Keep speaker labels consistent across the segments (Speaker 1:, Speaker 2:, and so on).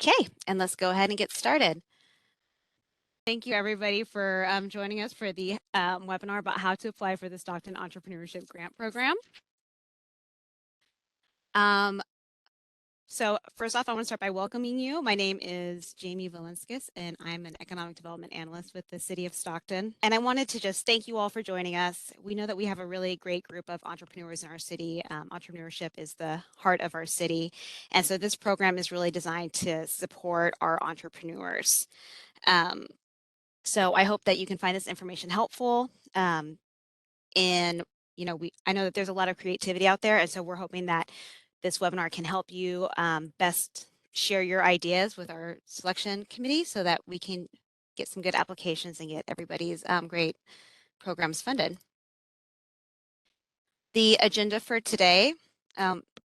Speaker 1: Okay, and let's go ahead and get started. Thank you everybody for joining us for the webinar about how to apply for the Stockton Entrepreneurship Grant Program. So first off, I want to start by welcoming you. My name is Jamie Valenskis, and I'm an Economic Development Analyst with the City of Stockton. And I wanted to just thank you all for joining us. We know that we have a really great group of entrepreneurs in our city. Entrepreneurship is the heart of our city. And so this program is really designed to support our entrepreneurs. So I hope that you can find this information helpful. And I know that there's a lot of creativity out there, and so we're hoping that this webinar can help you best share your ideas with our selection committee so that we can get some good applications and get everybody's great programs funded. The agenda for today,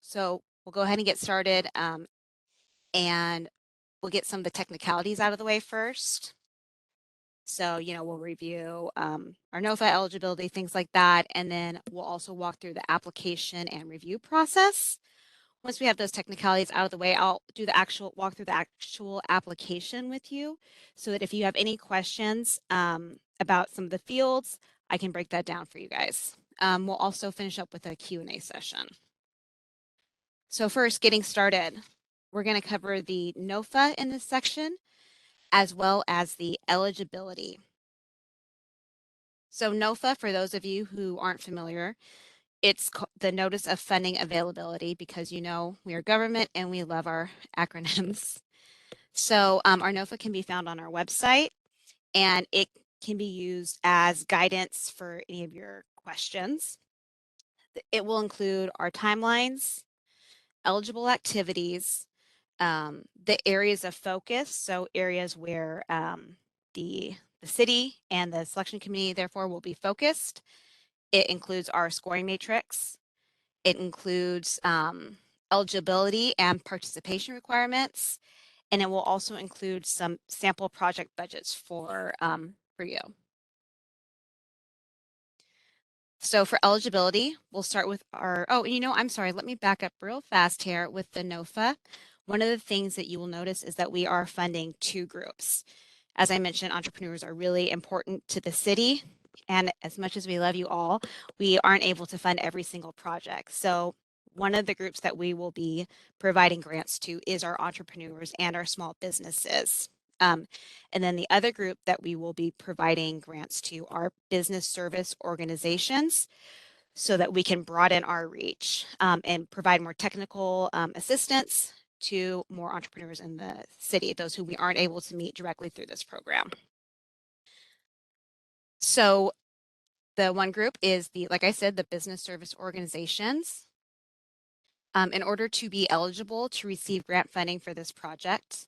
Speaker 1: so we'll go ahead and get started, and we'll get some of the technicalities out of the way first. So, we'll review our NOFA eligibility, things like that, and then we'll also walk through the application and review process. Once we have those technicalities out of the way, I'll do the walk through the actual application with you so that if you have any questions about some of the fields, I can break that down for you guys. We'll also finish up with a Q&A session. So first, getting started, we're going to cover the NOFA in this section, as well as the eligibility. So NOFA, for those of you who aren't familiar, it's the Notice of Funding Availability, because we are government and we love our acronyms. So our NOFA can be found on our website, and it can be used as guidance for any of your questions. It will include our timelines, eligible activities, the areas of focus, so areas where the city and the selection committee therefore will be focused. It includes our scoring matrix. It includes eligibility and participation requirements, and it will also include some sample project budgets for you. So for eligibility, we'll start with I'm sorry, let me back up real fast here with the NOFA. One of the things that you will notice is that we are funding two groups. As I mentioned, entrepreneurs are really important to the city, and as much as we love you all, we aren't able to fund every single project. So one of the groups that we will be providing grants to is our entrepreneurs and our small businesses. And then the other group that we will be providing grants to are business service organizations, so that we can broaden our reach and provide more technical assistance to more entrepreneurs in the city, those who we aren't able to meet directly through this program. So the one group is like I said, the business service organizations. In order to be eligible to receive grant funding for this project,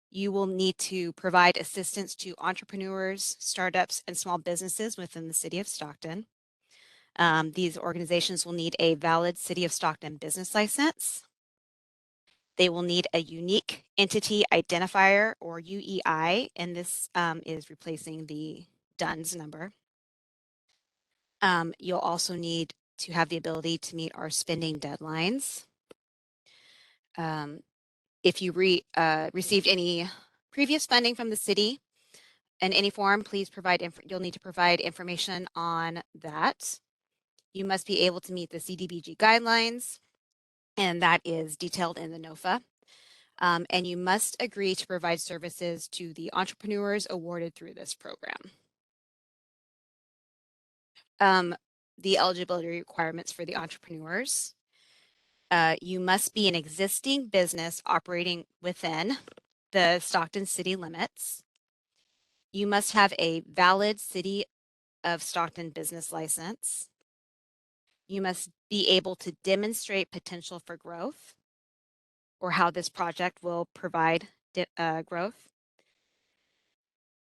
Speaker 1: you will need to provide assistance to entrepreneurs, startups, and small businesses within the city of Stockton. These organizations will need a valid City of Stockton business license. They will need a unique entity identifier, or UEI, and this is replacing the DUNS number. You'll also need to have the ability to meet our spending deadlines. If you received any previous funding from the city in any form, please you'll need to provide information on that. You must be able to meet the CDBG guidelines, and that is detailed in the NOFA. And you must agree to provide services to the entrepreneurs awarded through this program. The eligibility requirements for the entrepreneurs. You must be an existing business operating within the Stockton city limits. You must have a valid City of Stockton business license. You must be able to demonstrate potential for growth, or how this project will provide growth.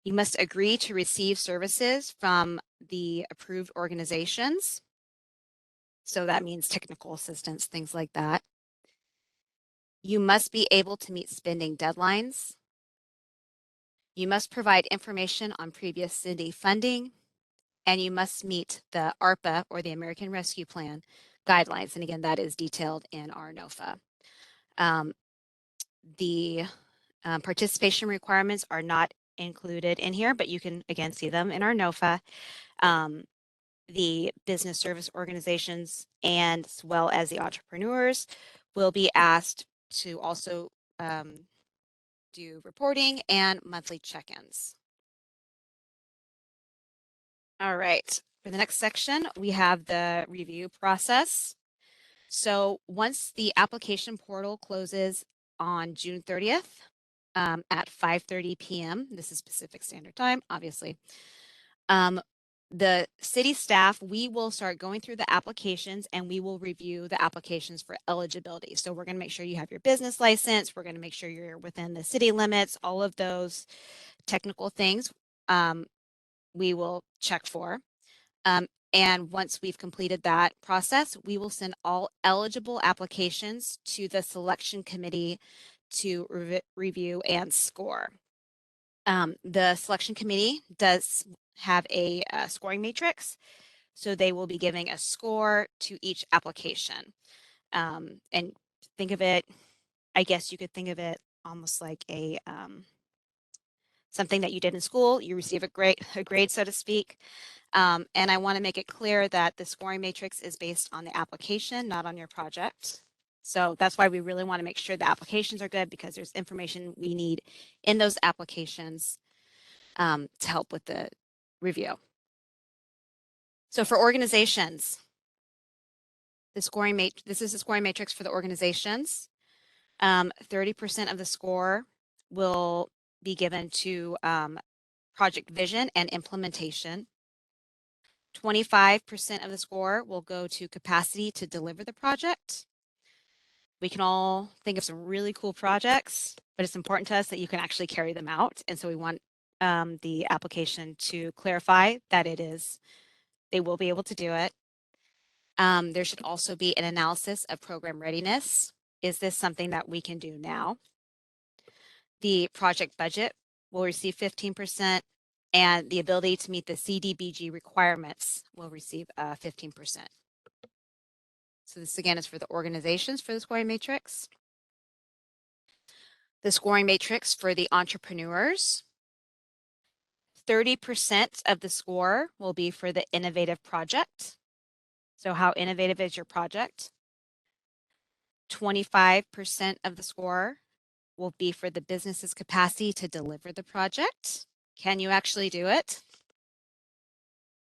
Speaker 1: You must agree to receive services from the approved organizations. So that means technical assistance, things like that. You must be able to meet spending deadlines. You must provide information on previous city funding, and you must meet the ARPA, or the American Rescue Plan, guidelines. And again, that is detailed in our NOFA. The Participation requirements are not included in here, but you can again see them in our NOFA. The business service organizations and as well as the entrepreneurs will be asked to also do reporting and monthly check-ins. All right, for the next section, we have the review process. So once the application portal closes on June 30th at 5:30 p.m., this is Pacific Standard Time, obviously, the city staff, we will start going through the applications and we will review the applications for eligibility. So we're going to make sure you have your business license. We're going to make sure you're within the city limits, all of those technical things we will check for. And once we've completed that process, we will send all eligible applications to the selection committee to review and score. The selection committee does have a scoring matrix, so they will be giving a score to each application. And think of it, I guess you could think of it almost like a something that you did in school. You receive a grade, so to speak. And I want to make it clear that the scoring matrix is based on the application, not on your project. So that's why we really want to make sure the applications are good, because there's information we need in those applications to help with the review. So for organizations, this is the scoring matrix for the organizations. 30% of the score will be given to project vision and implementation. 25% of the score will go to capacity to deliver the project. We can all think of some really cool projects, but it's important to us that you can actually carry them out. And so we want the application to clarify that they will be able to do it. There should also be an analysis of program readiness. Is this something that we can do now? The project budget will receive 15%, and the ability to meet the CDBG requirements will receive 15%. So this again is for the organizations for the scoring matrix. The scoring matrix for the entrepreneurs. 30% of the score will be for the innovative project. So how innovative is your project? 25% of the score will be for the business's capacity to deliver the project. Can you actually do it?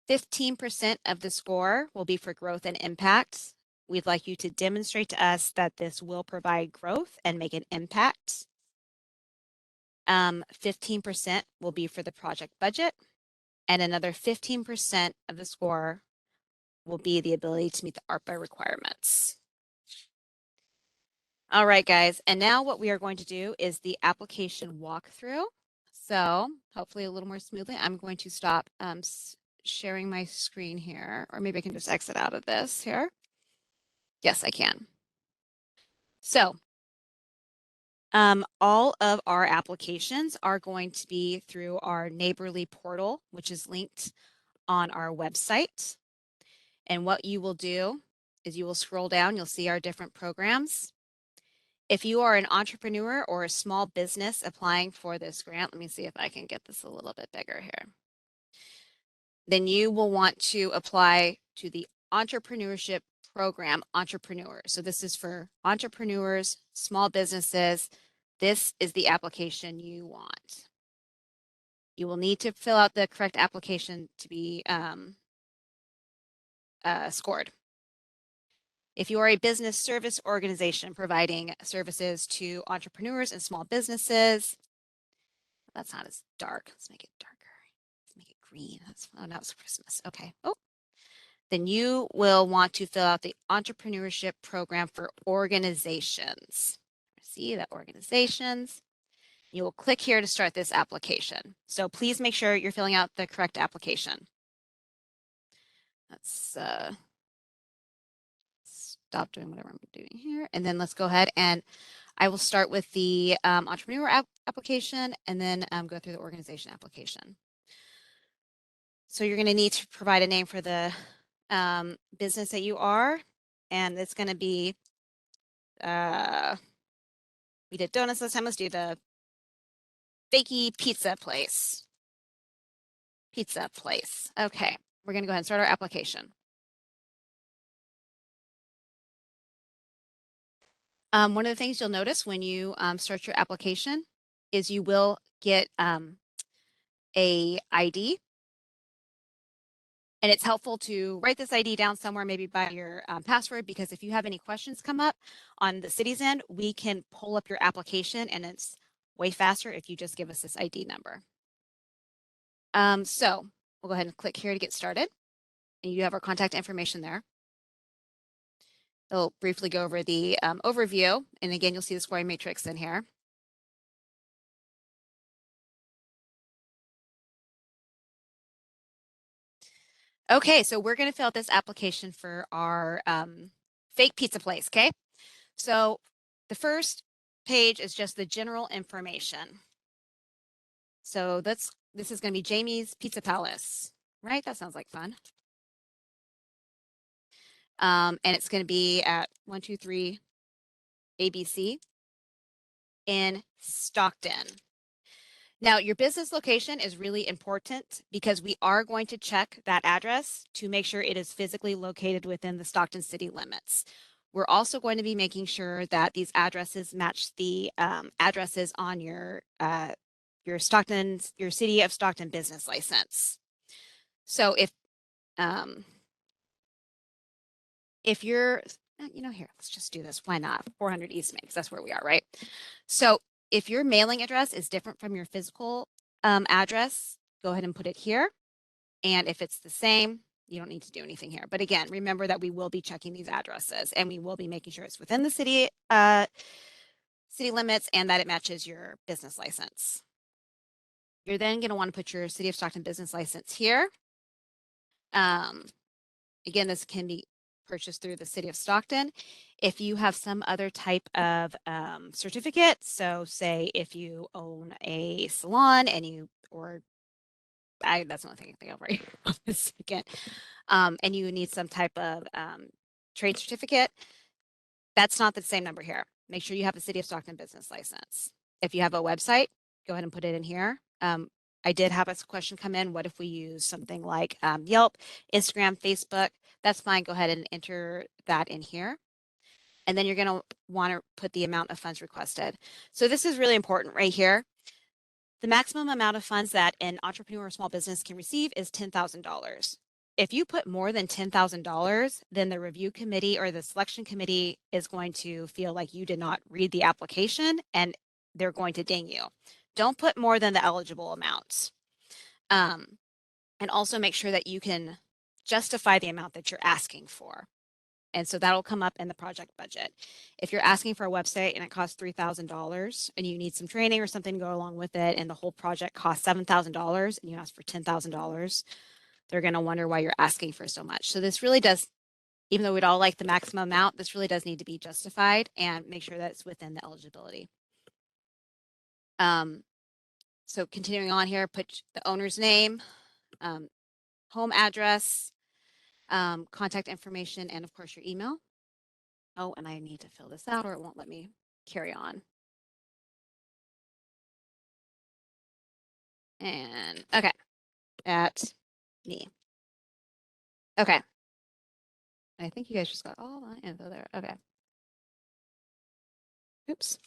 Speaker 1: 15% of the score will be for growth and impact. We'd like you to demonstrate to us that this will provide growth and make an impact. 15% will be for the project budget, and another 15% of the score will be the ability to meet the ARPA requirements. All right, guys, and now what we are going to do is the application walkthrough. So hopefully a little more smoothly. I'm going to stop sharing my screen here, or maybe I can just exit out of this here. Yes, I can. So all of our applications are going to be through our Neighborly portal, which is linked on our website. And what you will do is you will scroll down, you'll see our different programs. If you are an entrepreneur or a small business applying for this grant, let me see if I can get this a little bit bigger here. Then you will want to apply to the Entrepreneurship program, Entrepreneur. So this is for entrepreneurs, small businesses. This is the application you want. You will need to fill out the correct application to be scored. If you are a business service organization providing services to entrepreneurs and small businesses, that's not as dark. Let's make it darker. Let's make it green. Oh, now it's Christmas. Okay. Oh, then you will want to fill out the Entrepreneurship program for organizations. See the organizations. You will click here to start this application. So please make sure you're filling out the correct application. Let's stop doing whatever I'm doing here. And then let's go ahead and I will start with the entrepreneur application and then go through the organization application. So you're going to need to provide a name for the business that you are. And it's going to be, we did donuts last time. Let's do the fakey pizza place. Pizza place. Okay, we're going to go ahead and start our application. One of the things you'll notice when you start your application is you will get a ID. And it's helpful to write this ID down somewhere, maybe by your password, because if you have any questions come up on the city's end, we can pull up your application, and it's way faster if you just give us this ID number. So we'll go ahead and click here to get started. And you have our contact information there. It'll briefly go over the overview. And again, you'll see the scoring matrix in here. Okay, so we're going to fill out this application for our fake pizza place, okay? So the first page is just the general information. So this is going to be Jamie's Pizza Palace, right? That sounds like fun. And it's going to be at 123 ABC in Stockton. Now, your business location is really important because we are going to check that address to make sure it is physically located within the Stockton city limits. We're also going to be making sure that these addresses match the addresses on your city of Stockton business license. So if you're, here, let's just do this. Why not? 400 East Main, because that's where we are, right? So if your mailing address is different from your physical address, go ahead and put it here. And if it's the same, you don't need to do anything here. But again, remember that we will be checking these addresses, and we will be making sure it's within the city limits and that it matches your business license. You're then going to want to put your City of Stockton business license here. Again, this can be purchased through the City of Stockton. If you have some other type of certificate, so say if you own a salon and that's the only thing I can think of right on this second, and you need some type of trade certificate, that's not the same number here. Make sure you have the City of Stockton business license. If you have a website, go ahead and put it in here. I did have a question come in. What if we use something like Yelp, Instagram, Facebook? That's fine. Go ahead and enter that in here. And then you're going to want to put the amount of funds requested. So this is really important right here. The maximum amount of funds that an entrepreneur or small business can receive is $10,000. If you put more than $10,000, then the review committee or the selection committee is going to feel like you did not read the application, and they're going to ding you. Don't put more than the eligible amounts. And also make sure that you can justify the amount that you're asking for. And so that'll come up in the project budget. If you're asking for a website and it costs $3,000 and you need some training or something to go along with it, and the whole project costs $7,000 and you ask for $10,000, they're going to wonder why you're asking for so much. So this really does, even though we'd all like the maximum amount, this really does need to be justified and make sure that it's within the eligibility. So continuing on here, put the owner's name, home address, contact information, and of course your email. Oh, and I need to fill this out or it won't let me carry on. And okay, at me. Okay. I think you guys just got all my info there. Okay. Oops.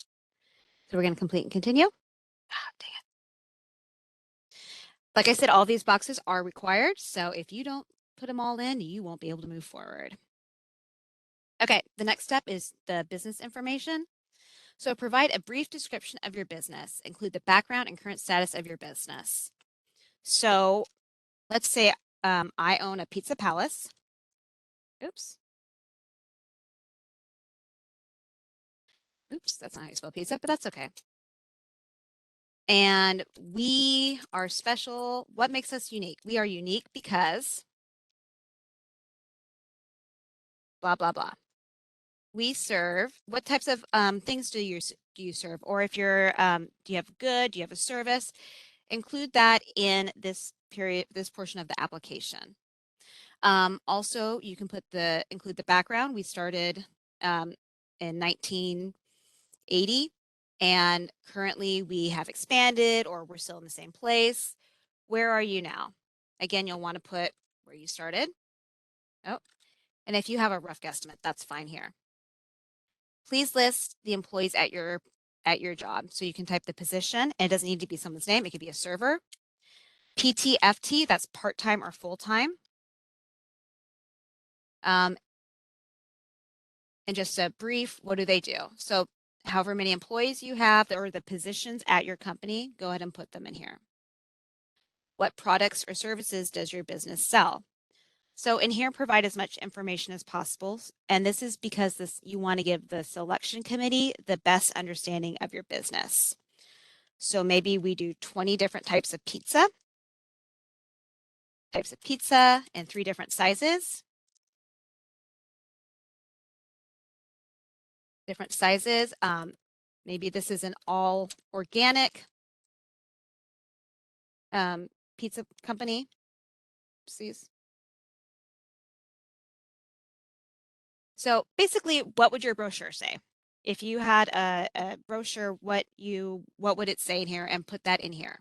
Speaker 1: So we're going to complete and continue. Ah, dang it. Like I said, all these boxes are required. So if you don't put them all in, you won't be able to move forward. Okay, the next step is the business information. So provide a brief description of your business. Include the background and current status of your business. So let's say I own a pizza palace. Oops. Oops, that's not how you spell pizza, but that's okay. And we are special. What makes us unique? We are unique because blah, blah, blah. We serve, what types of things do you serve? Or if you're, do you have good, do you have a service? Include that in this portion of the application. Also, you can include the background. We started in 1980, and currently we have expanded or we're still in the same place. Where are you now? Again, you'll want to put where you started. Oh, and if you have a rough guesstimate, that's fine here. Please list the employees at your job. So you can type the position, and it doesn't need to be someone's name. It could be a server. PTFT, that's part-time or full-time. And just a brief, what do they do? So however many employees you have or the positions at your company, go ahead and put them in here. What products or services does your business sell? So in here, provide as much information as possible. And this is because you want to give the selection committee the best understanding of your business. So maybe we do 20 different types of pizza in 3 different sizes. Maybe this is an all organic pizza company. Oopsies. So basically, what would your brochure say? If you had a brochure, what would it say in here, and put that in here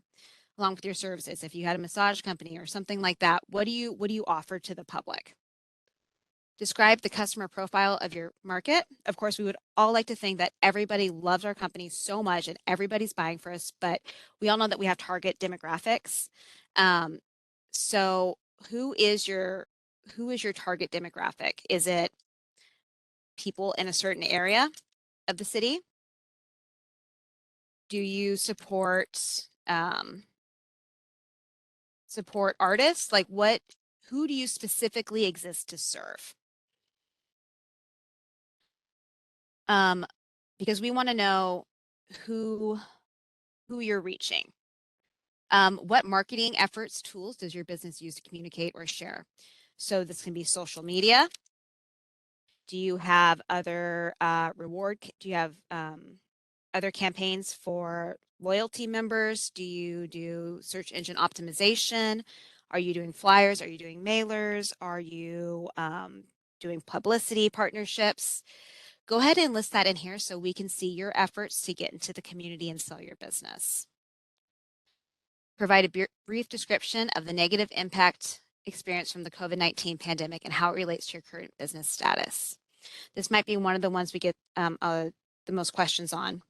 Speaker 1: along with your services? If you had a massage company or something like that, what do you offer to the public? Describe the customer profile of your market. Of course, we would all like to think that everybody loves our company so much and everybody's buying for us, but we all know that we have target demographics. So who is your target demographic? Is it people in a certain area of the city? Do you support artists? Like who do you specifically exist to serve? Because we want to know who you're reaching. What marketing efforts, tools does your business use to communicate or share? So this can be social media. Do you have other do you have other campaigns for loyalty members? Do you do search engine optimization? Are you doing flyers? Are you doing mailers? Are you doing publicity partnerships? Go ahead and list that in here so we can see your efforts to get into the community and sell your business. Provide a brief description of the negative impact experienced from the COVID-19 pandemic and how it relates to your current business status. This might be one of the ones we get the most questions on.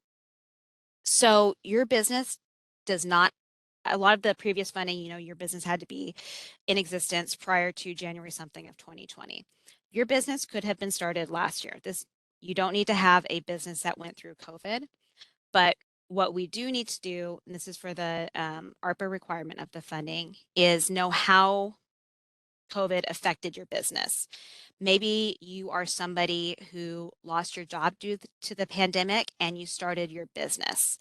Speaker 1: So your business does not, a lot of the previous funding, your business had to be in existence prior to January something of 2020. Your business could have been started last year. You don't need to have a business that went through COVID, but what we do need to do, and this is for the ARPA requirement of the funding, is know how COVID affected your business. Maybe you are somebody who lost your job due to the pandemic and you started your business.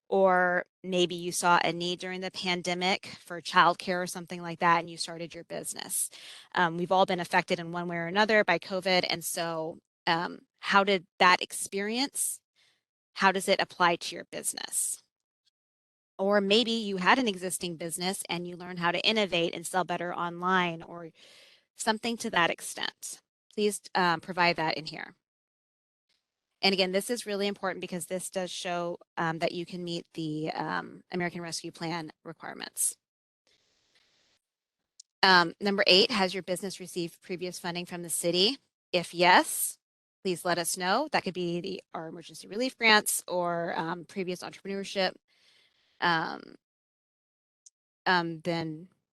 Speaker 1: Or maybe you saw a need during the pandemic for childcare or something like that, and you started your business. We've all been affected in one way or another by COVID. And so how did that experience, how does it apply to your business? Or maybe you had an existing business and you learned how to innovate and sell better online or something to that extent. Please provide that in here. And again, this is really important because this does show that you can meet the American Rescue Plan requirements. Number 8, has your business received previous funding from the city? If yes, please let us know. That could be our emergency relief grants or previous entrepreneurship. Then,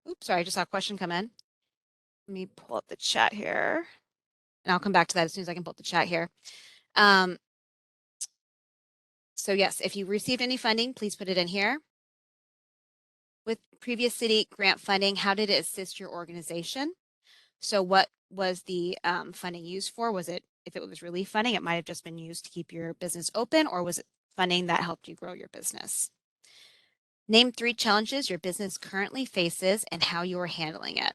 Speaker 1: oops, sorry, I just saw a question come in. Let me pull up the chat here. And I'll come back to that as soon as I can pull up the chat here. So yes, if you received any funding, please put it in here. With previous city grant funding, how did it assist your organization? So what was the funding used for? Was it, if it was relief funding, it might have just been used to keep your business open, or was it funding that helped you grow your business? Name 3 challenges your business currently faces and how you are handling it.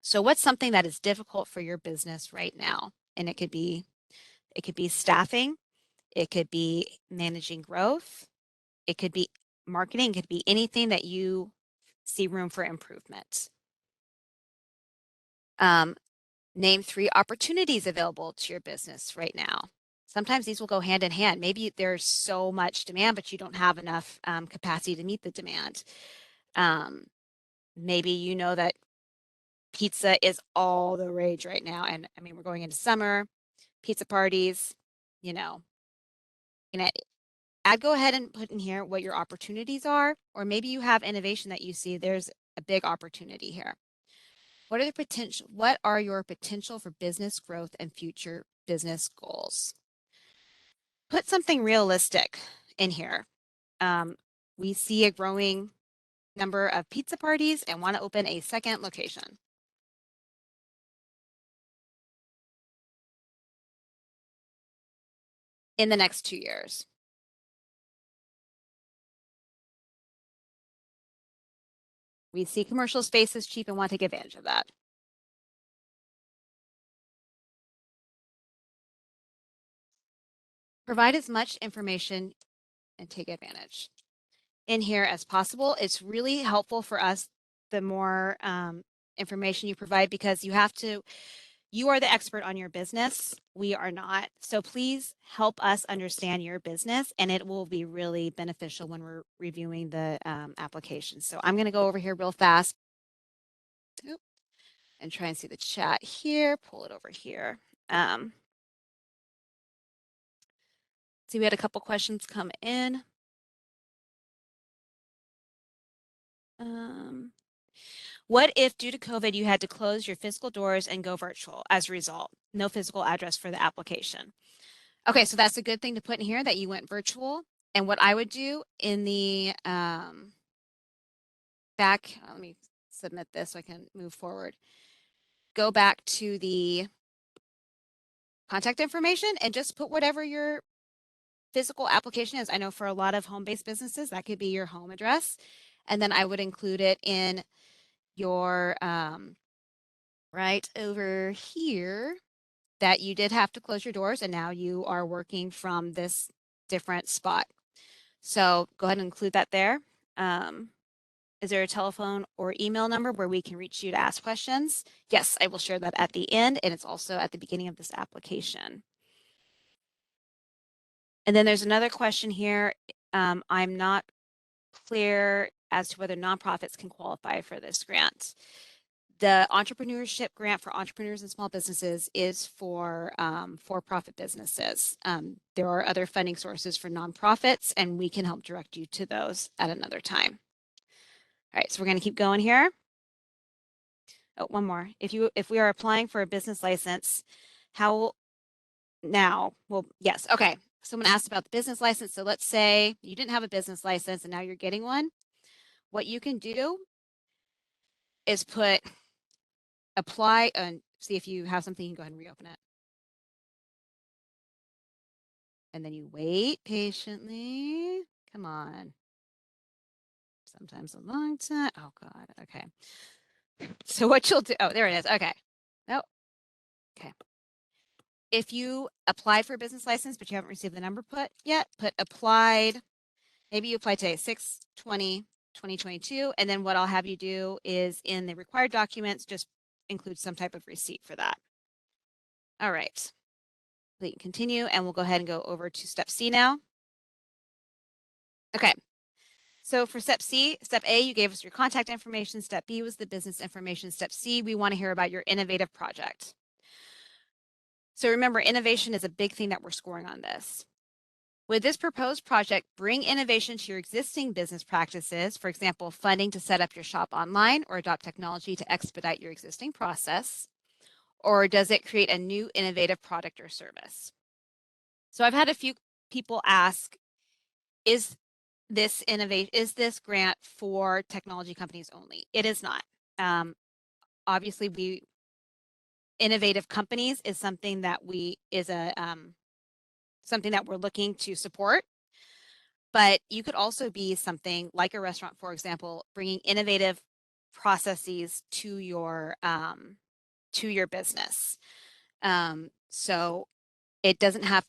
Speaker 1: So what's something that is difficult for your business right now? And it could be staffing, it could be managing growth, it could be marketing, it could be anything that you see room for improvement. Name 3 opportunities available to your business right now. Sometimes these will go hand in hand. Maybe there's so much demand, but you don't have enough capacity to meet the demand. Maybe you know that pizza is all the rage right now. And I mean, we're going into summer, pizza parties, you know, and I'd go ahead and put in here what your opportunities are, or maybe you have innovation that you see there's a big opportunity here. What are your potential for business growth and future business goals? Put something realistic in here. We see a growing number of pizza parties and want to open a second location. In the next 2 years. We see commercial space is cheap and want to take advantage of that. Provide as much information and take advantage in here as possible. It's really helpful for us the more information you provide, because you are the expert on your business. We are not. So please help us understand your business, and it will be really beneficial when we're reviewing the application. So I'm going to go over here real fast and try and see the chat here, pull it over here. See, we had a couple questions come in. What if due to COVID you had to close your physical doors and go virtual as a result? No physical address for the application. Okay, so that's a good thing to put in here that you went virtual. And what I would do in the back, let me submit this so I can move forward. Go back to the contact information and just put whatever your physical application is. I know for a lot of home-based businesses, that could be your home address. And then I would include it in your right over here that you did have to close your doors and now you are working from this different spot. So go ahead and include that there. Is there a telephone or email number where we can reach you to ask questions? Yes, I will share that at the end, and it's also at the beginning of this application. And then there's another question here. I'm not clear as to whether nonprofits can qualify for this grant. The entrepreneurship grant for entrepreneurs and small businesses is for for-profit businesses. There are other funding sources for nonprofits, and we can help direct you to those at another time. All right, so we're going to keep going here. Oh, one more. If we are applying for a business license, how now? Well, yes. Okay. Someone asked about the business license. So let's say you didn't have a business license and now you're getting one. What you can do is put apply and see if you have something. You can go ahead and reopen it. And then you wait patiently. Come on. Sometimes a long time. Oh God. Okay. So what you'll do, oh, there it is. Okay. Nope. Okay. If you applied for a business license, but you haven't received the number yet, put applied. Maybe you applied today, 6/20/2022. And then what I'll have you do is in the required documents, just include some type of receipt for that. All right. We can continue and we'll go ahead and go over to step C now. Okay. So for step C, step A, you gave us your contact information. Step B was the business information. Step C, we want to hear about your innovative project. So remember, innovation is a big thing that we're scoring on this. Would this proposed project bring innovation to your existing business practices, for example, funding to set up your shop online or adopt technology to expedite your existing process? Or does it create a new innovative product or service? So I've had a few people ask, is this grant for technology companies only? It is not. Obviously, innovative companies is something that something that we're looking to support. But you could also be something like a restaurant, for example, bringing innovative processes to your business. So it doesn't have.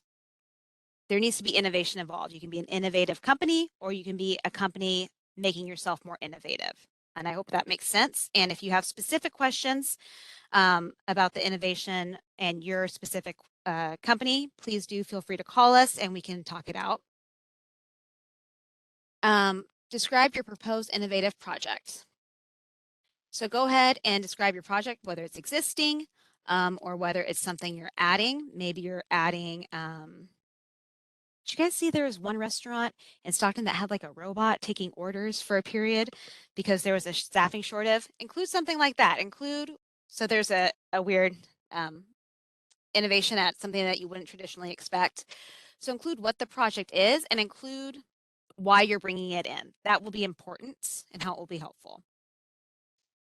Speaker 1: There needs to be innovation involved. You can be an innovative company, or you can be a company making yourself more innovative. And I hope that makes sense. And if you have specific questions about the innovation and your specific company, please do feel free to call us and we can talk it out. Describe your proposed innovative project. So go ahead and describe your project, whether it's existing or whether it's something you're adding. Maybe you're adding, did you guys see there was one restaurant in Stockton that had like a robot taking orders for a period because there was a staffing shortage? Include something like that. So there's a weird innovation at something that you wouldn't traditionally expect. So include what the project is and include why you're bringing it in. That will be important and how it will be helpful.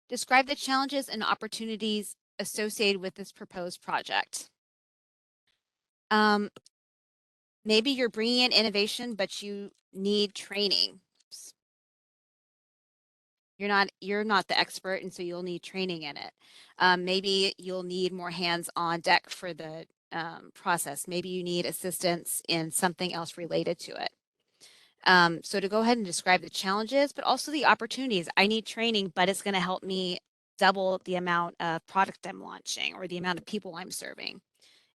Speaker 1: Describe the challenges and opportunities associated with this proposed project. Maybe you're bringing in innovation, but you need training. You're not the expert, and so you'll need training in it. Maybe you'll need more hands on deck for the process. Maybe you need assistance in something else related to it. So to go ahead and describe the challenges, but also the opportunities. I need training, but it's going to help me double the amount of product I'm launching or the amount of people I'm serving.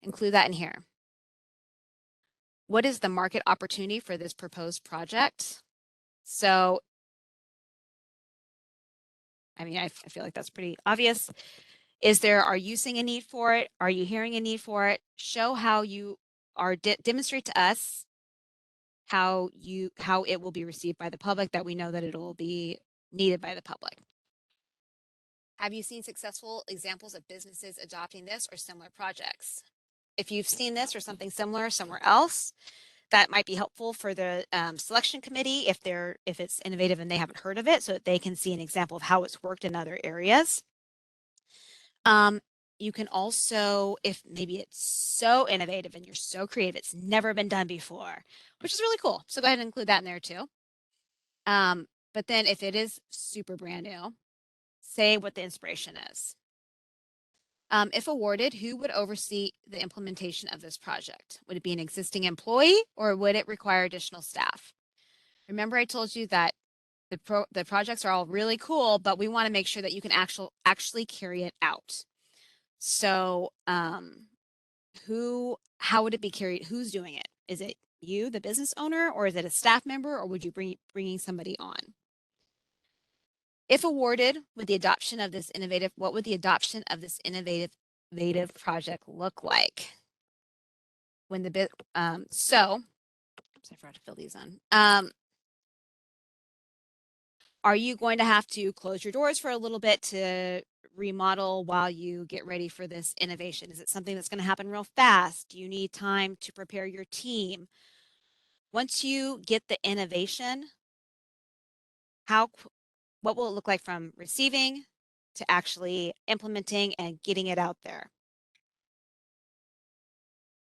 Speaker 1: Include that in here. What is the market opportunity for this proposed project? So, I mean, I feel like that's pretty obvious. Are you seeing a need for it? Are you hearing a need for it? Show how you are, demonstrate to us how it will be received by the public, that we know that it will be needed by the public. Have you seen successful examples of businesses adopting this or similar projects? If you've seen this or something similar somewhere else, that might be helpful for the selection committee if it's innovative and they haven't heard of it, so that they can see an example of how it's worked in other areas. You can also, if maybe it's so innovative and you're so creative, it's never been done before, which is really cool. So go ahead and include that in there too. But then if it is super brand new, say what the inspiration is. If awarded, who would oversee the implementation of this project? Would it be an existing employee or would it require additional staff? Remember, I told you that the projects are all really cool, but we want to make sure that you can actually carry it out. So how would it be carried? Who's doing it? Is it you, the business owner, or is it a staff member, or would you bringing somebody on? If awarded with the adoption of this what would the adoption of this innovative project look like? When the I forgot to fill these in. Are you going to have to close your doors for a little bit to remodel while you get ready for this innovation? Is it something that's going to happen real fast? Do you need time to prepare your team? Once you get the innovation, what will it look like from receiving to actually implementing and getting it out there?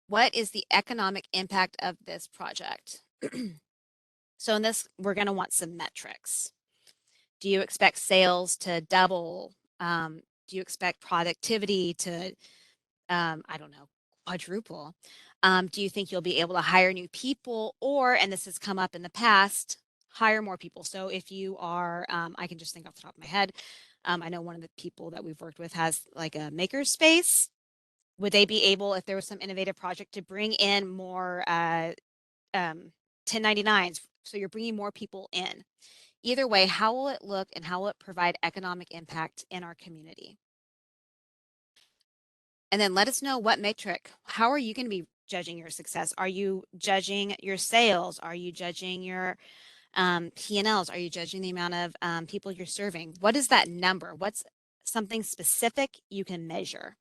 Speaker 1: What is the economic impact of this project? So in this, we're going to want some metrics. Do you expect sales to double? Do you expect productivity to, I don't know, quadruple? Do you think you'll be able to hire new people, or, and this has come up in the past, hire more people? So if you are, I can just think off the top of my head, I know one of the people that we've worked with has like a maker space. Would they be able, if there was some innovative project, to bring in more 1099s? So you're bringing more people in. Either way, how will it look and how will it provide economic impact in our community? And then let us know what metric. How are you going to be judging your success? Are you judging your sales? Are you judging your P&Ls? Are you judging the amount of people you're serving? What is that number? What's something specific you can measure?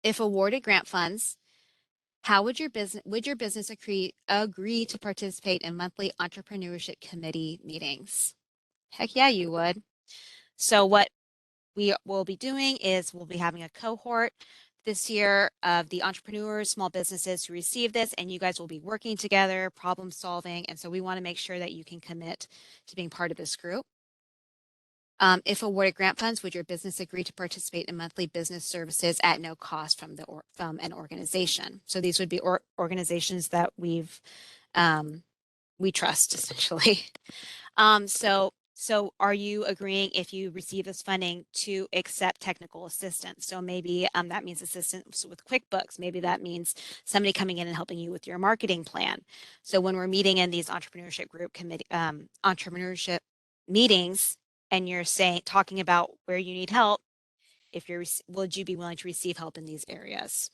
Speaker 1: If awarded grant funds, how would your business agree to participate in monthly entrepreneurship committee meetings? Heck yeah, you would. So what we will be doing is we'll be having a cohort this year of the entrepreneurs, small businesses who receive this, and you guys will be working together, problem solving. And so we want to make sure that you can commit to being part of this group. If awarded grant funds, would your business agree to participate in monthly business services at no cost from an organization? So these would be organizations that we trust, essentially. So So are you agreeing if you receive this funding to accept technical assistance? So maybe that means assistance with QuickBooks. Maybe that means somebody coming in and helping you with your marketing plan. So when we're meeting in these entrepreneurship group committee, entrepreneurship meetings, and you're talking about where you need help, if you're, would you be willing to receive help in these areas?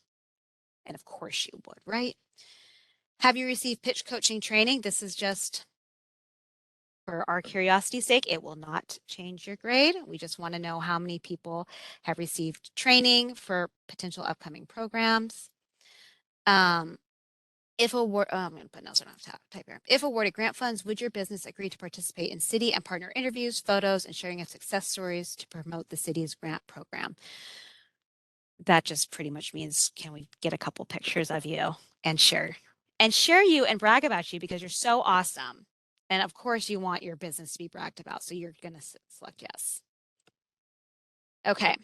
Speaker 1: And of course you would, right? Have you received pitch coaching training? This is just for our curiosity's sake. It will not change your grade. We just want to know how many people have received training for potential upcoming programs. If award, I'm going to put no, so I don't have to type here. If awarded grant funds, would your business agree to participate in city and partner interviews, photos, and sharing of success stories to promote the city's grant program? That just pretty much means, can we get a couple pictures of you and share you and brag about you because you're so awesome. And of course you want your business to be bragged about. So you're going to select yes. Okay.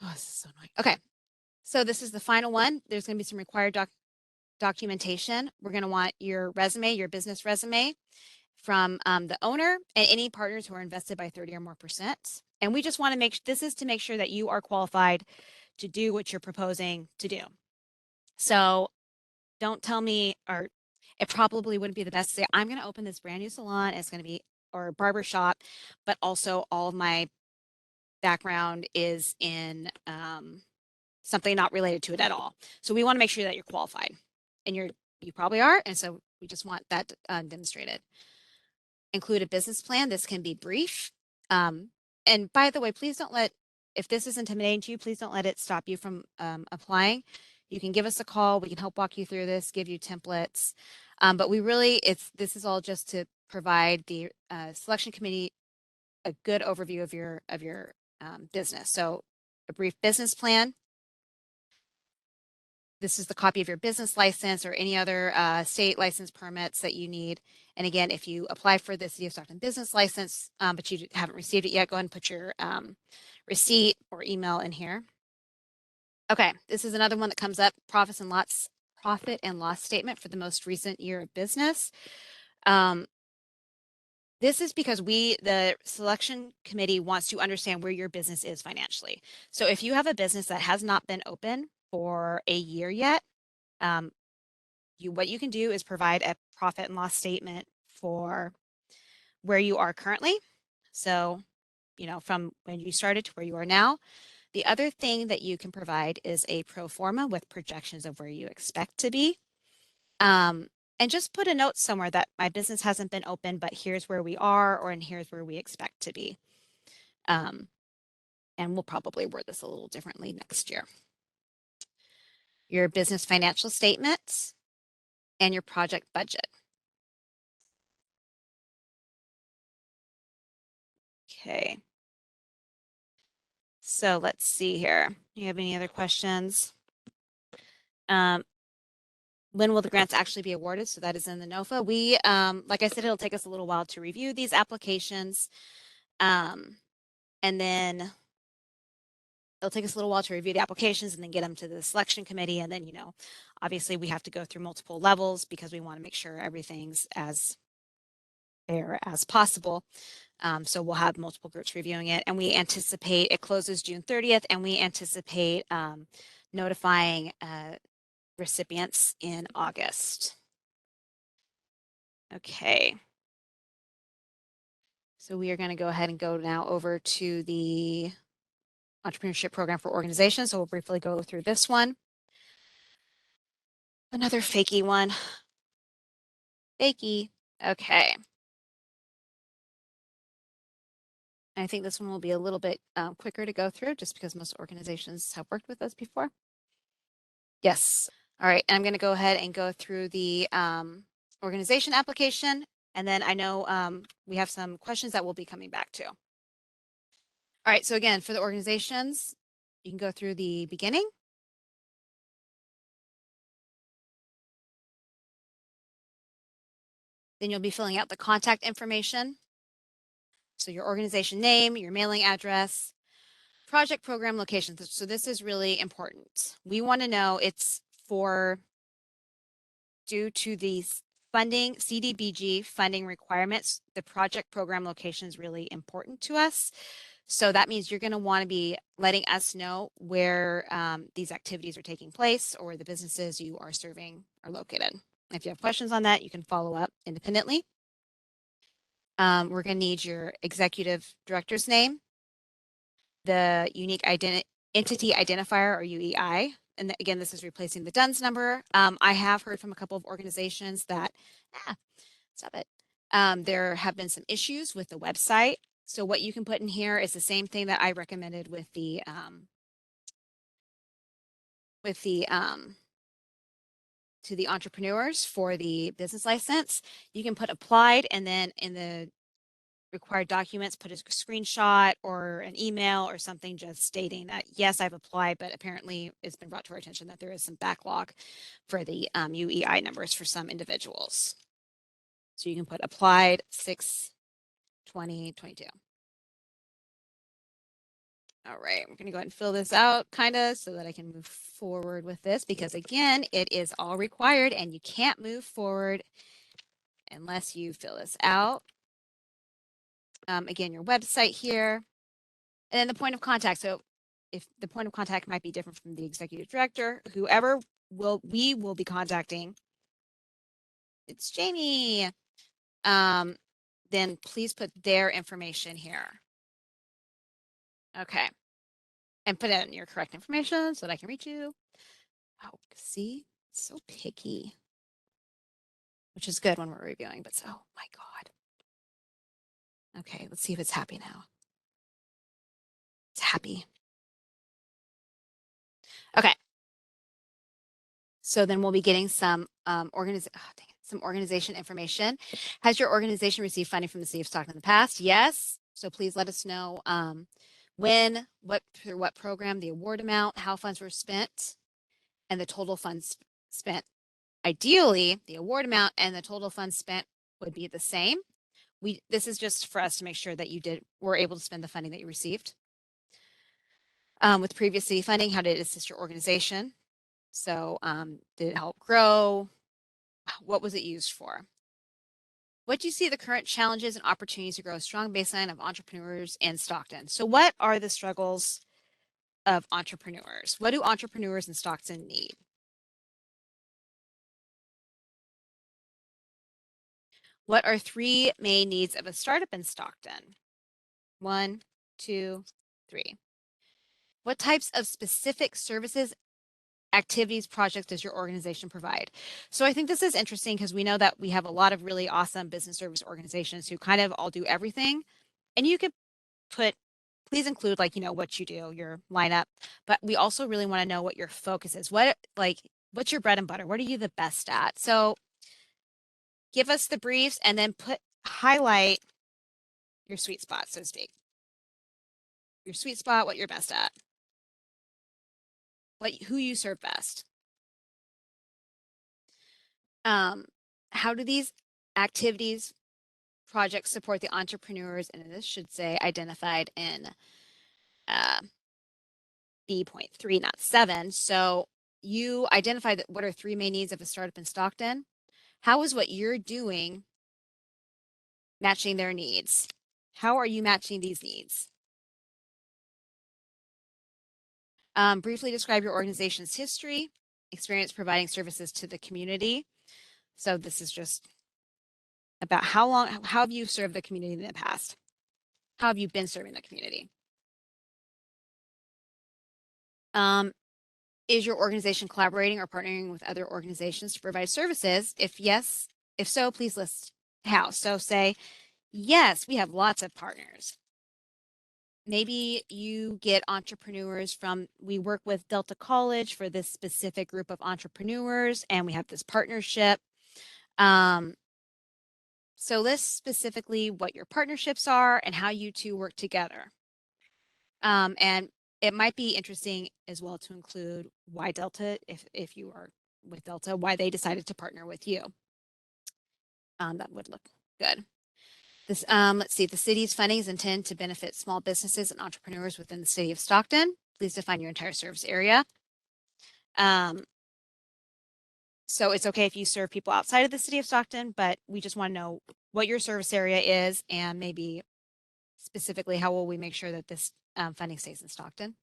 Speaker 1: Oh, this is so annoying. Okay. So this is the final one. There's going to be some required documentation. We're going to want your resume, your business resume from the owner and any partners who are invested by 30 or more %. And we just want to this is to make sure that you are qualified to do what you're proposing to do. So don't tell me, or it probably wouldn't be the best to say, I'm going to open this brand new salon. It's going to be, or barber shop, but also all of my background is in something not related to it at all. So we want to make sure that you're qualified, and you probably are. And so we just want that demonstrated. Include a business plan. This can be brief. And by the way, please don't if this is intimidating to you, please don't let it stop you from applying. You can give us a call. We can help walk you through this, give you templates. But this is all just to provide the selection committee a good overview of your business. So a brief business plan. This is the copy of your business license or any other state license permits that you need. And again, if you apply for the City of Stockton business license, but you haven't received it yet, go ahead and put your receipt or email in here. Okay, this is another one that comes up, profit and loss statement for the most recent year of business. This is because the selection committee wants to understand where your business is financially. So if you have a business that has not been open for a year yet, what you can do is provide a profit and loss statement for where you are currently. So, from when you started to where you are now. The other thing that you can provide is a pro forma with projections of where you expect to be. And just put a note somewhere that my business hasn't been open, but here's where we are, and here's where we expect to be. And we'll probably word this a little differently next year. Your business financial statements and your project budget. Okay. So let's see here. Do you have any other questions? When will the grants actually be awarded? So that is in the NOFA. We, like I said, it'll take us a little while to review these applications. And then it'll take us a little while to review the applications and then get them to the selection committee. And then, obviously we have to go through multiple levels because we want to make sure everything's as fair as possible. So we'll have multiple groups reviewing it, and we anticipate it closes June 30th, and we anticipate notifying recipients in August. Okay. So we are going to go ahead and go now over to the entrepreneurship program for organizations. So we'll briefly go through this one. Another fakey one. Fakey. Okay. I think this one will be a little bit quicker to go through just because most organizations have worked with us before. Yes. All right. And I'm going to go ahead and go through the organization application. And then I know we have some questions that we'll be coming back to. All right. So again, for the organizations, you can go through the beginning. Then you'll be filling out the contact information. So your organization name, your mailing address, project program location. So this is really important. We want to know it's due to these funding, CDBG funding requirements, the project program location is really important to us. So that means you're going to want to be letting us know where these activities are taking place or where the businesses you are serving are located. If you have questions on that, you can follow up independently. We're going to need your executive director's name, the unique entity identifier or UEI. And again, this is replacing the DUNS number. I have heard from a couple of organizations that, stop it. There have been some issues with the website. So what you can put in here is the same thing that I recommended with the to the entrepreneurs for the business license. You can put applied, and then in the required documents, put a screenshot or an email or something just stating that, yes, I've applied, but apparently it's been brought to our attention that there is some backlog for the UEI numbers for some individuals. So you can put applied 6/20/22. All right, we're going to go ahead and fill this out kind of so that I can move forward with this, because again, it is all required and you can't move forward unless you fill this out. Again, your website here, and then the point of contact. So if the point of contact might be different from the executive director, whoever we will be contacting, it's Jamie, then please put their information here. Okay. And put in your correct information so that I can reach you. Oh, see, so picky, which is good when we're reviewing, but oh my God. Okay, let's see if it's happy now. It's happy. Okay. So then we'll be getting some organization information. Has your organization received funding from the City of Stockton in the past? Yes. So please let us know when, through what program, the award amount, how funds were spent, and the total funds spent. Ideally, the award amount and the total funds spent would be the same. This is just for us to make sure that you were able to spend the funding that you received. With previous city funding, how did it assist your organization? So did it help grow? What was it used for? What do you see the current challenges and opportunities to grow a strong baseline of entrepreneurs in Stockton? So what are the struggles of entrepreneurs? What do entrepreneurs in Stockton need? What are 3 main needs of a startup in Stockton? 1, 2, 3. What types of specific services, activities, projects does your organization provide? So I think this is interesting because we know that we have a lot of really awesome business service organizations who kind of all do everything. And you could please include what you do, your lineup, but we also really want to know what your focus is. What's your bread and butter? What are you the best at? So give us the briefs and then highlight your sweet spot, so to speak. Your sweet spot, what you're best at. Who you serve best. How do these activities, projects support the entrepreneurs, and this should say identified in B.3, not 7. So you identified that what are 3 main needs of a startup in Stockton? How is what you're doing matching their needs? How are you matching these needs? Briefly describe your organization's history, experience providing services to the community. So this is just about how have you served the community in the past? How have you been serving the community? Is your organization collaborating or partnering with other organizations to provide services? If yes, if so, please list how. So say, yes, we have lots of partners. Maybe you get entrepreneurs we work with Delta College for this specific group of entrepreneurs, and we have this partnership. So list specifically what your partnerships are and how you two work together. And it might be interesting as well to include why Delta, if you are with Delta, why they decided to partner with you. That would look good. This, let's see, the city's funding is intended to benefit small businesses and entrepreneurs within the city of Stockton. Please define your entire service area. So it's okay if you serve people outside of the city of Stockton, but we just want to know what your service area is and maybe specifically how will we make sure that this funding stays in Stockton.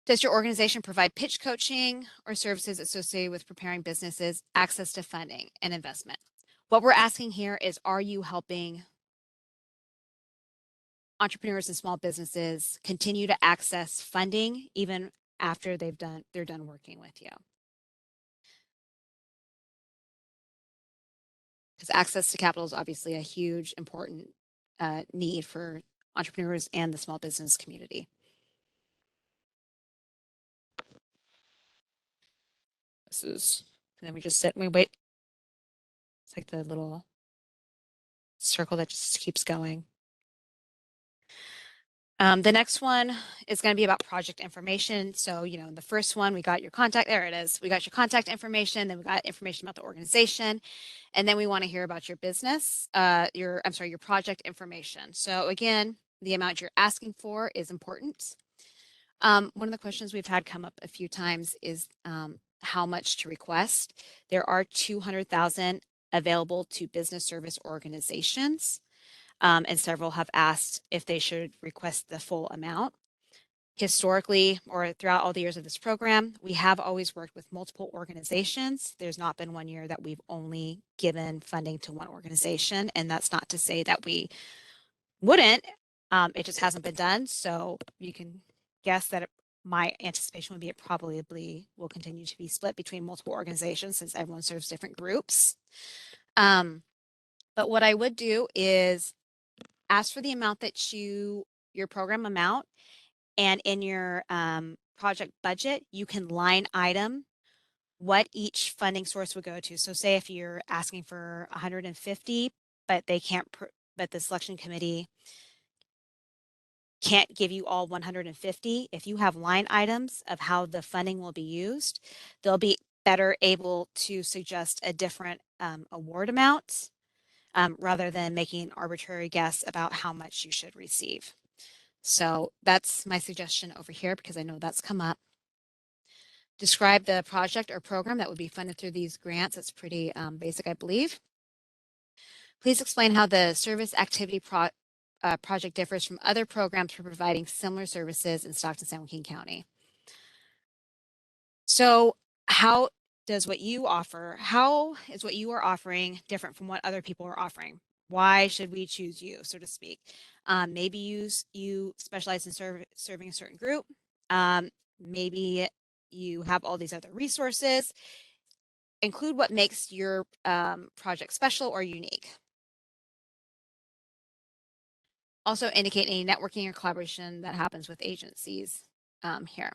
Speaker 1: Does your organization provide pitch coaching or services associated with preparing businesses access to funding and investment? What we're asking here is, are you helping entrepreneurs and small businesses continue to access funding even after they're done working with you? Because access to capital is obviously a huge, important need for entrepreneurs and the small business community. This is, and then we just sit and we wait. It's like the little circle that just keeps going. The next one is going to be about project information. So, you know, in the first one, we got your contact, there it is. We got your contact information, then we got information about the organization, and then we want to hear about your business, your project information. So again, the amount you're asking for is important. One of the questions we've had come up a few times is how much to request. There are 200,000 available to business service organizations. And several have asked if they should request the full amount. Historically, or throughout all the years of this program, we have always worked with multiple organizations. There's not been one year that we've only given funding to one organization, and that's not to say that we wouldn't. It just hasn't been done. So you can guess that my anticipation would be it probably will continue to be split between multiple organizations since everyone serves different groups. But what I would do is ask for the amount that your program amount, and in your project budget, you can line item what each funding source would go to. So say if you're asking for 150, but but the selection committee can't give you all 150. If you have line items of how the funding will be used, they'll be better able to suggest a different award amount rather than making an arbitrary guess about how much you should receive. So that's my suggestion over here because I know that's come up. Describe the project or program that would be funded through these grants. It's pretty basic, I believe. Please explain how the service activity project differs from other programs for providing similar services in Stockton, San Joaquin County. So how is what you are offering different from what other people are offering? Why should we choose you, so to speak? Maybe you specialize in serving a certain group. Maybe you have all these other resources. Include what makes your project special or unique. Also indicate any networking or collaboration that happens with agencies here.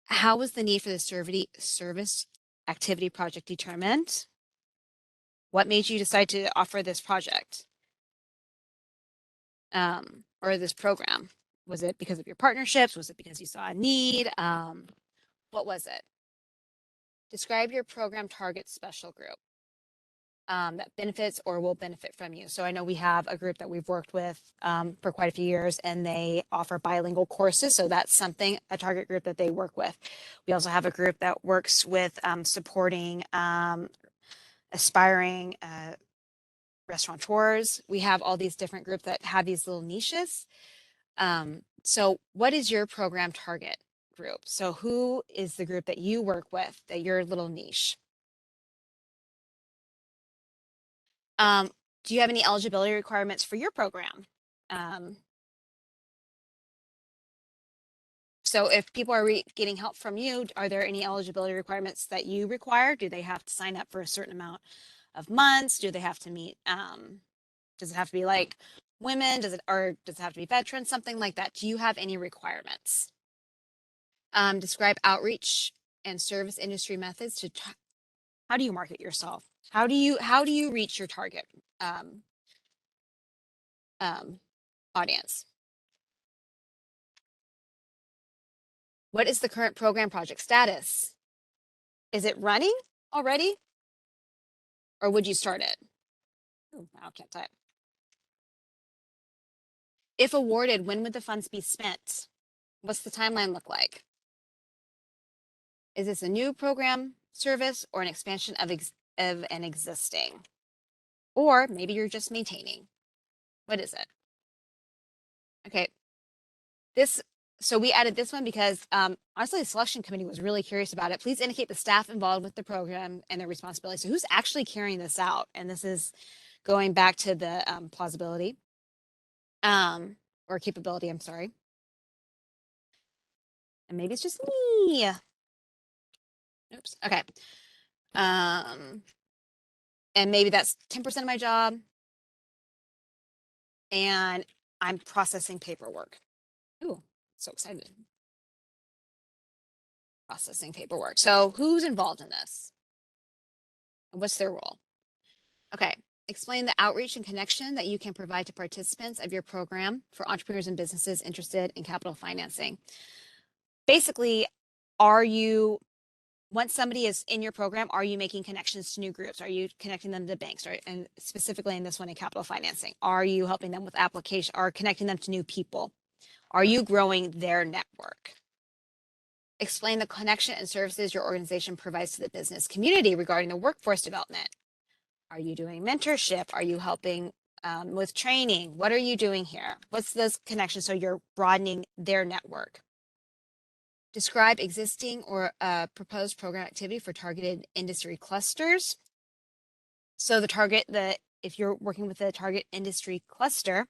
Speaker 1: How was the need for the service activity project determined? What made you decide to offer this project or this program? Was it because of your partnerships? Was it because you saw a need? What was it? Describe your program target special group that benefits or will benefit from you. So I know we have a group that we've worked with for quite a few years, and they offer bilingual courses. So that's a target group that they work with. We also have a group that works with supporting aspiring restaurateurs. We have all these different groups that have these little niches. So what is your program target group? So who is the group that you work with, that your little niche? Do you have any eligibility requirements for your program? So if people are getting help from you, are there any eligibility requirements that you require? Do they have to sign up for a certain amount of months? Do they have to meet, does it have to be like women? Does it have to be veterans? Something like that. Do you have any requirements? Describe outreach and service industry methods to how do you market yourself? How do you reach your target audience? What is the current program project status? Is it running already? Or would you start it? Ooh, I can't type. If awarded, when would the funds be spent? What's the timeline look like? Is this a new program, service, or an expansion of an existing? Or maybe you're just maintaining. What is it? Okay. So we added this one because honestly, the selection committee was really curious about it. Please indicate the staff involved with the program and their responsibility. So who's actually carrying this out? And this is going back to the plausibility or capability, I'm sorry. And maybe it's just me. Oops. Okay. And maybe that's 10% of my job. And I'm processing paperwork. Ooh, so excited. Processing paperwork. So who's involved in this? And what's their role? Okay. Explain the outreach and connection that you can provide to participants of your program for entrepreneurs and businesses interested in capital financing. Basically, once somebody is in your program, are you making connections to new groups? Are you connecting them to banks? And specifically in this one in capital financing, are you helping them with application or connecting them to new people? Are you growing their network? Explain the connection and services your organization provides to the business community regarding the workforce development. Are you doing mentorship? Are you helping with training? What are you doing here? What's this connection? So you're broadening their network. Describe existing or proposed program activity for targeted industry clusters. So if you're working with a target industry cluster,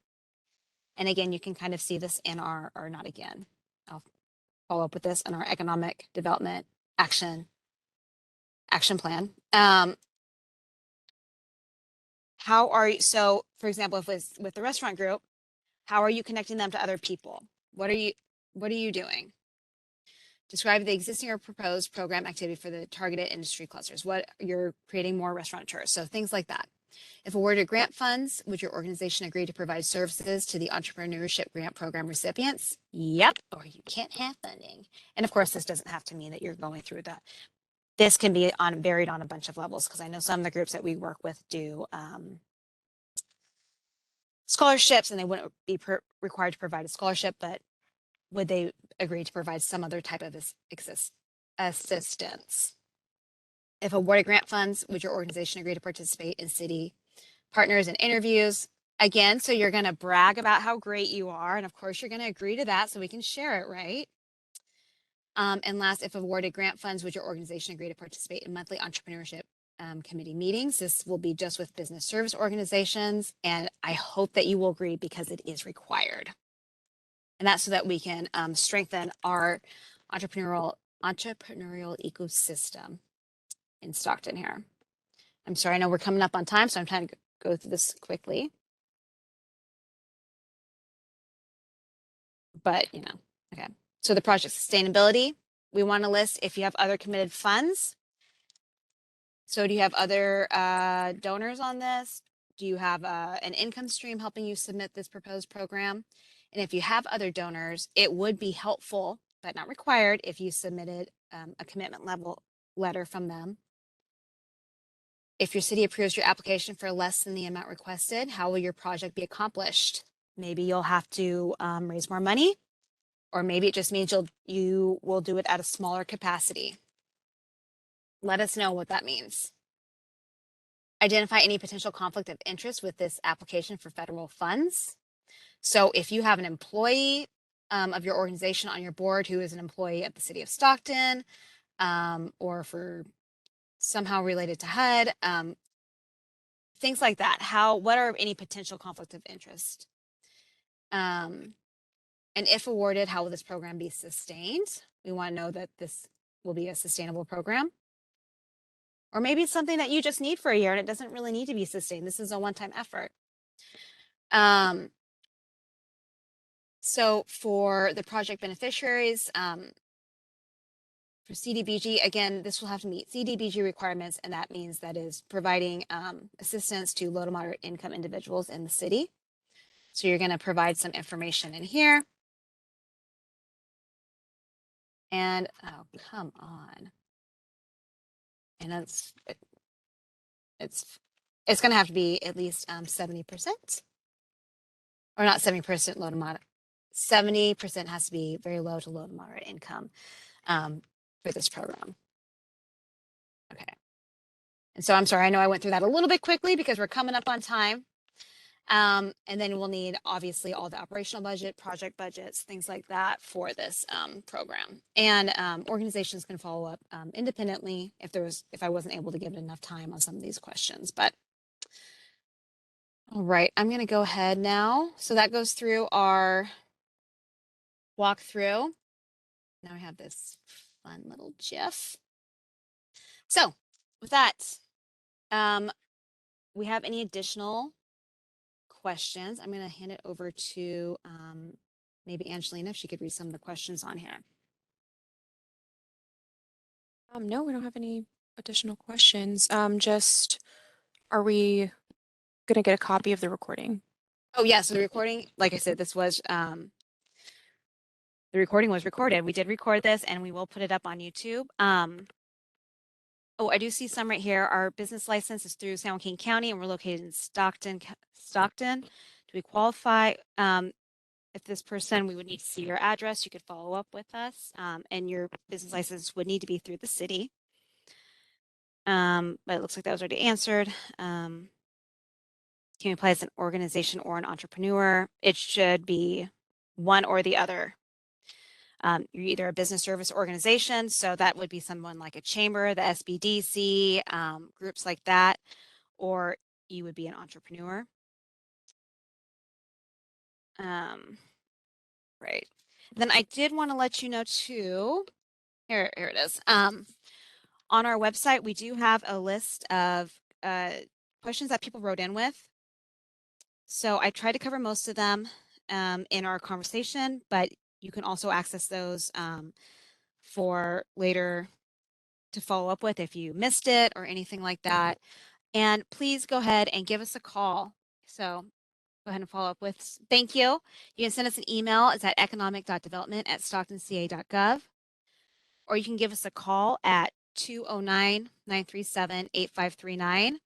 Speaker 1: and again, you can kind of see this in our, or not again, I'll follow up with this in our economic development action plan. How are you, so for example, if it's with the restaurant group, how are you connecting them to other people? What are you doing? Describe the existing or proposed program activity for the targeted industry clusters. What you're creating more restaurateurs. So things like that. If awarded grant funds, would your organization agree to provide services to the Entrepreneurship Grant Program recipients? Yep, or you can't have funding. And of course, this doesn't have to mean that you're going through that. This can be varied on a bunch of levels because I know some of the groups that we work with do scholarships and they wouldn't be required to provide a scholarship, but would they agree to provide some other type of assistance? If awarded grant funds, would your organization agree to participate in city partners and interviews? Again, so you're going to brag about how great you are. And of course, you're going to agree to that so we can share it, right? And last, if awarded grant funds, would your organization agree to participate in monthly entrepreneurship committee meetings? This will be just with business service organizations. And I hope that you will agree because it is required. And that's so that we can strengthen our entrepreneurial ecosystem in Stockton here. I'm sorry, I know we're coming up on time, so I'm trying to go through this quickly. But, okay. So the project sustainability, we want to list if you have other committed funds. So do you have other donors on this? Do you have an income stream helping you submit this proposed program? And if you have other donors, it would be helpful, but not required, if you submitted a commitment level letter from them. If your city approves your application for less than the amount requested, how will your project be accomplished? Maybe you'll have to raise more money, or maybe it just means you will do it at a smaller capacity. Let us know what that means. Identify any potential conflict of interest with this application for federal funds. So if you have an employee of your organization on your board who is an employee at the city of Stockton, or for somehow related to HUD, things like that. What are any potential conflict of interest? And if awarded, how will this program be sustained? We want to know that this will be a sustainable program. Or maybe it's something that you just need for a year and it doesn't really need to be sustained. This is a one-time effort. So for the project beneficiaries, for CDBG, again, this will have to meet CDBG requirements, and that means that is providing assistance to low to moderate income individuals in the city. So you're going to provide some information in here. And oh, come on. And it's going to have to be at least 70%, or not 70% low to moderate. 70% has to be very low to low to moderate income. for this program. Okay. And so I'm sorry, I know I went through that a little bit quickly because we're coming up on time. And then we'll need obviously all the operational budget, project budgets, things like that for this program. And organizations can follow up independently if I wasn't able to give it enough time on some of these questions. But all right, I'm going to go ahead now. So that goes through our walkthrough. Now I have this fun little GIF. So with that, we have any additional questions? I'm going to hand it over to maybe Angelina, if she could read some of the questions on here.
Speaker 2: No, we don't have any additional questions. Just, are we going to get a copy of the recording?
Speaker 1: Oh yeah, so the recording, like I said, this was the recording was recorded. We did record this and we will put it up on YouTube. Oh, I do see some right here. Our business license is through San Joaquin County and we're located in Stockton. Do we qualify? If this person, we would need to see your address. You could follow up with us, and your business license would need to be through the city. But it looks like that was already answered. Can you apply as an organization or an entrepreneur? It should be one or the other. You're either a business service organization, so that would be someone like a chamber, the SBDC, groups like that, or you would be an entrepreneur. Right. Then I did want to let you know too, here it is. On our website, we do have a list of questions that people wrote in with. So I tried to cover most of them in our conversation, but you can also access those for later to follow up with if you missed it or anything like that. And please go ahead and give us a call. So go ahead and follow up with. Thank you. You can send us an email. It's at economic.development@stocktonca.gov. Or you can give us a call at 209-937-8539.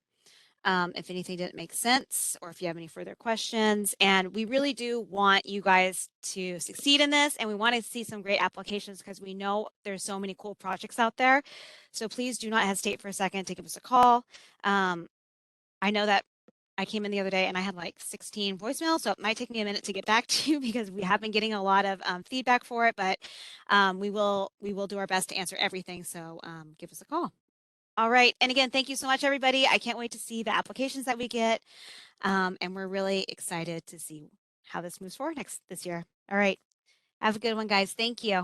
Speaker 1: If anything didn't make sense or if you have any further questions. And we really do want you guys to succeed in this, and we want to see some great applications because we know there's so many cool projects out there. So please do not hesitate for a second to give us a call. I know that I came in the other day and I had like 16 voicemails, so it might take me a minute to get back to you because we have been getting a lot of feedback for it, but we will do our best to answer everything. So give us a call. All right. And again, thank you so much, everybody. I can't wait to see the applications that we get. And we're really excited to see how this moves forward this year. All right. Have a good one, guys. Thank you.